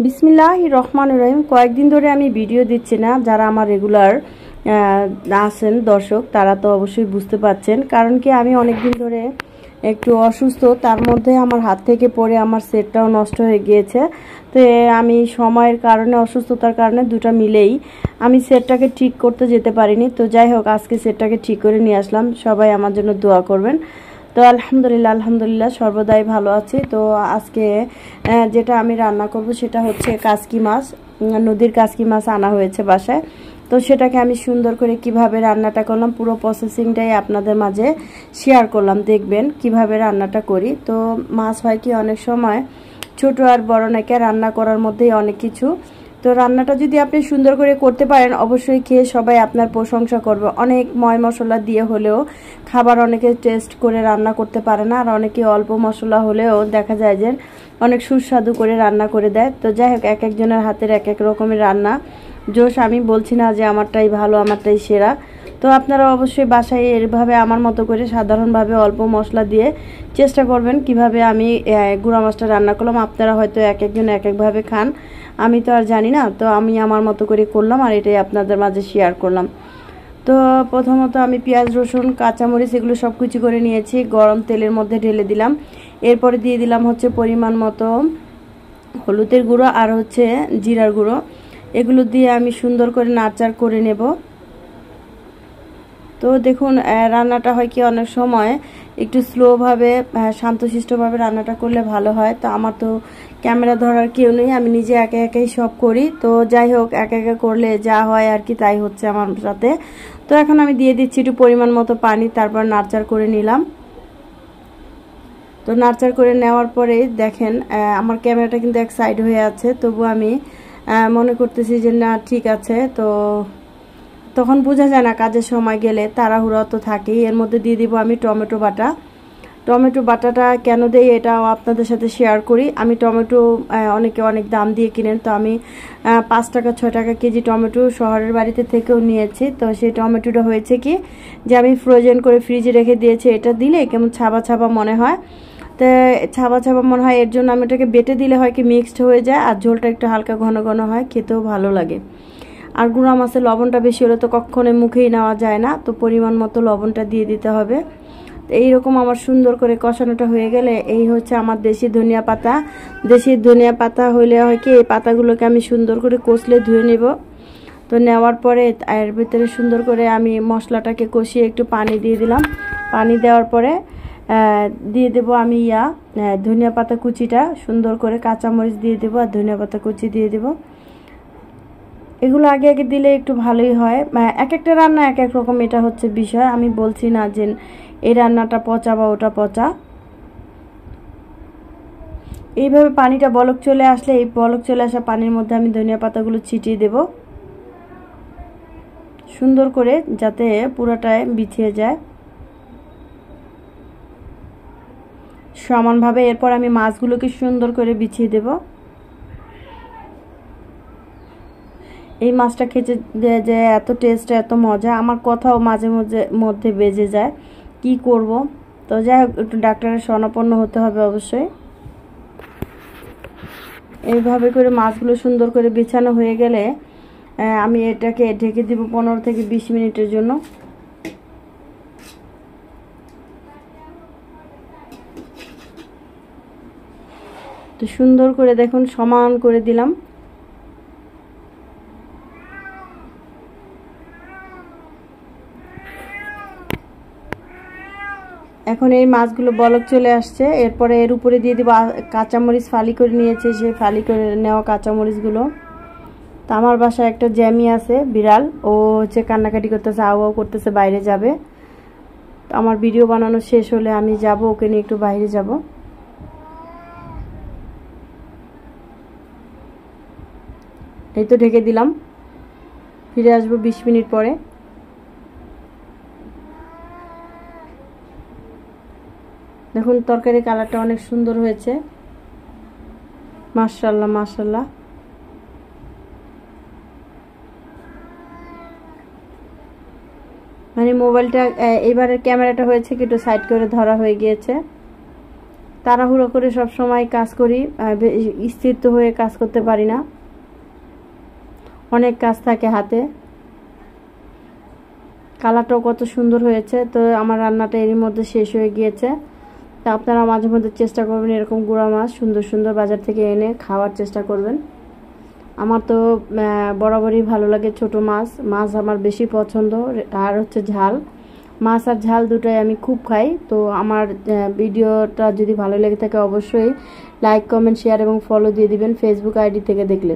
বিসমিল্লাহির রহমানির রহিম। কয়েকদিন ধরে আমি ভিডিও দিচ্ছি না। যারা আমার রেগুলার আছেন দর্শক তারা তো অবশ্যই বুঝতে পারছেন, কারণ কি আমি অনেকদিন ধরে একটু অসুস্থ, তার মধ্যে আমার হাত থেকে পড়ে আমার সেটটাও নষ্ট হয়ে গিয়েছে। তো আমি সময়ের কারণে, অসুস্থতার কারণে দুটা মিলেই আমি সেটটাকে ঠিক করতে যেতে পারিনি। তো যাই হোক, আজকে সেটটাকে ঠিক করে নিয়ে আসলাম। সবাই আমার জন্য দোয়া করবেন। তো আলহামদুলিল্লাহ সর্বদাই ভালো আছি। তো আজকে যেটা আমি রান্না করব সেটা হচ্ছে কাসকি মাছ, নদীর কাসকি মাছ আনা হয়েছে বাসায়। তো সেটাকে আমি সুন্দর করে কিভাবে রান্নাটা করলাম পুরো প্রসেসিংটাই আপনাদের মাঝে শেয়ার করলাম, দেখবেন কিভাবে রান্নাটা করি। তো মাছ হয় কি অনেক সময় ছোট আর বড় নাকি রান্না করার মধ্যেই অনেক কিছু। তো রান্নাটা যদি আপনি সুন্দর করে করতে পারেন অবশ্যই খেয়ে সবাই আপনার প্রশংসা করবে। অনেক ময় মশলা দিয়ে হলেও খাবার অনেকে টেস্ট করে রান্না করতে পারে না, আর অনেকে অল্প মশলা হলেও দেখা যায় যে অনেক সুস্বাদু করে রান্না করে দেয়। তো যাই হোক, এক একজনের হাতের এক এক রকমের রান্না জোশ। আমি বলছি না যে আমারটাই ভালো, আমারটাই সেরা। তো আপনারা অবশ্যই বাসায় এভাবে আমার মতো করে সাধারণভাবে অল্প মশলা দিয়ে চেষ্টা করবেন কিভাবে আমি গুঁড়া মাছটা রান্না করলাম। আপনারা হয়তো এক একজন এক একভাবে খান, আমি তো আর জানি না। তো আমি আমার মতো করে করলাম আর এটাই আপনাদের মাঝে শেয়ার করলাম। তো প্রথমত আমি পেঁয়াজ, রসুন, কাঁচামরিচ এগুলো সব কিছু করে নিয়েছি, গরম তেলের মধ্যে ঢেলে দিলাম। এরপরে দিয়ে দিলাম হচ্ছে পরিমাণ মতো হলুদের গুঁড়ো আর হচ্ছে জিরার গুঁড়ো। এগুলো দিয়ে আমি সুন্দর করে নাড়াচাড়া করে নেব। তো দেখুন, রান্নাটা হয় কি অনেক সময় একটু স্লোভাবে শান্তশিষ্টভাবে রান্নাটা করলে ভালো হয়। তো আমার তো ক্যামেরা ধরার কেউ নেই, আমি নিজে একা একাই সব করি। তো যাই হোক, একা একা করলে যা হয় আর কি তাই হচ্ছে আমার সাথে। তো এখন আমি দিয়ে দিচ্ছি একটু পরিমাণ মতো পানি, তারপর নাড়াচাড়া করে নিলাম। তো নাড়াচাড়া করে নেওয়ার পরে দেখেন আমার ক্যামেরাটা কিন্তু এক সাইড হয়ে আছে, তবু আমি মনে করতেছি যে না ঠিক আছে। তো তখন বোঝা যায় না, কাজের সময় গেলে তাড়াহুড়ো তো থাকেই। এর মধ্যে দিয়ে দিব আমি টমেটো বাটা। টমেটো বাটাটা কেন দেই এটাও আপনাদের সাথে শেয়ার করি। আমি টমেটো অনেকে অনেক দাম দিয়ে কিনেন, তো আমি 5 টাকা 6 টাকা কেজি টমেটো শহরের বাড়িতে থেকেও নিয়েছি। তো সেই টমেটোটা হয়েছে কি যে আমি ফ্রোজেন করে ফ্রিজে রেখে দিয়েছি। এটা দিলে কেমন ছাবা ছাবা মনে হয়, তো ছাবা ছাবা মনে হয়, এর জন্য আমি এটাকে বেটে দিলে হয় কি মিক্সড হয়ে যায় আর ঝোলটা একটু হালকা ঘন ঘন হয়, খেতেও ভালো লাগে। আর গুঁড়া মাছের লবণটা বেশি হলে তো কখনোই মুখেই নেওয়া যায় না, তো পরিমাণ মতো লবণটা দিয়ে দিতে হবে। তো এইরকম আমার সুন্দর করে কষানোটা হয়ে গেলে এই হচ্ছে আমার দেশি ধনিয়া পাতা। দেশি ধনিয়া পাতা হইলে হয় কি এই পাতাগুলোকে আমি সুন্দর করে কষলে ধুয়ে নেব। তো নেওয়ার পরে এর ভিতরে সুন্দর করে আমি মশলাটাকে কষিয়ে একটু পানি দিয়ে দিলাম। পানি দেওয়ার পরে দিয়ে দেব আমি ধনিয়া পাতা কুচিটা, সুন্দর করে কাঁচামরিচ দিয়ে দেবো আর ধনিয়া পাতা কুচি দিয়ে দেবো। এগুলো আগে আগে দিলে একটু ভালোই হয়। এক একটা রান্না এক এক রকম, এটা হচ্ছে বিষয়। আমি বলছি না যে এই রান্নাটা পচা বা ওটা পচা। এইভাবে পানিটা বলক চলে আসলে, এই বলক চলে আসা পানির মধ্যে আমি ধনিয়া পাতাগুলো ছিটিয়ে দেব সুন্দর করে, যাতে পুরোটায় বিছিয়ে যায় সমানভাবে। এরপর আমি মাছগুলোকে সুন্দর করে বিছিয়ে দেব। এই মাছটা খেতে যে এত টেস্ট, এত মজা, আমার কথাও মাঝে মধ্যে বেজে যায়, কি করব। তো যাই হোক, একটু ডাক্তারের শরণাপন্ন হতে হবে অবশ্যই। এইভাবে করে মাছগুলো সুন্দর করে বিছানো হয়ে গেলে আমি এটাকে ঢেকে দিব 15 থেকে 20 মিনিটের জন্য। তো সুন্দর করে দেখুন সমান করে দিলাম। এখন এই মাছগুলো বলক চলে আসছে। এরপরে এর উপরে দিয়ে দিব কাঁচামরিচ ফালি করে নিয়েছে, সেই ফালি করে নেওয়া কাঁচামরিচগুলো। তো আমার বাসায় একটা জ্যামি আছে বিড়াল, ও হচ্ছে কান্নাকাটি করতেছে, আও করতেছে, বাইরে যাবে। তো আমার ভিডিও বানানো শেষ হলে আমি যাব, ওকে নিয়ে একটু বাইরে যাব। এই তো ঢেকে দিলাম, ফিরে আসবো 20 মিনিট পরে। দেখুন তরকারি কালারটা অনেক সুন্দর হয়েছে, মাশাআল্লাহ মাশাআল্লাহ। মানে মোবাইলটা এবারের ক্যামেরাটা হয়েছে কি একটু সাইড করে ধরা হয়ে গিয়েছে। তো তাড়াহুড়ো করে সব সময় কাজ করি, স্থির হয়ে কাজ করতে পারি না, অনেক কাজ থাকে হাতে। কালারটাও কত সুন্দর হয়েছে। তো আমার রান্নাটা এরই মধ্যে শেষ হয়ে গিয়েছে। তা আপনারা মাঝে মধ্যে চেষ্টা করবেন এরকম গুঁড়া মাছ সুন্দর সুন্দর বাজার থেকে এনে খাওয়ার চেষ্টা করবেন। আমার তো বরাবরই ভালো লাগে ছোট মাছ, মাছ আমার বেশি পছন্দ। আর হচ্ছে ঝাল মাছ আর ঝাল দুটোই আমি খুব খাই। তো আমার ভিডিওটা যদি ভালো লেগে থাকে অবশ্যই লাইক, কমেন্ট, শেয়ার এবং ফলো দিয়ে দিবেন ফেসবুক আইডি থেকে দেখলে।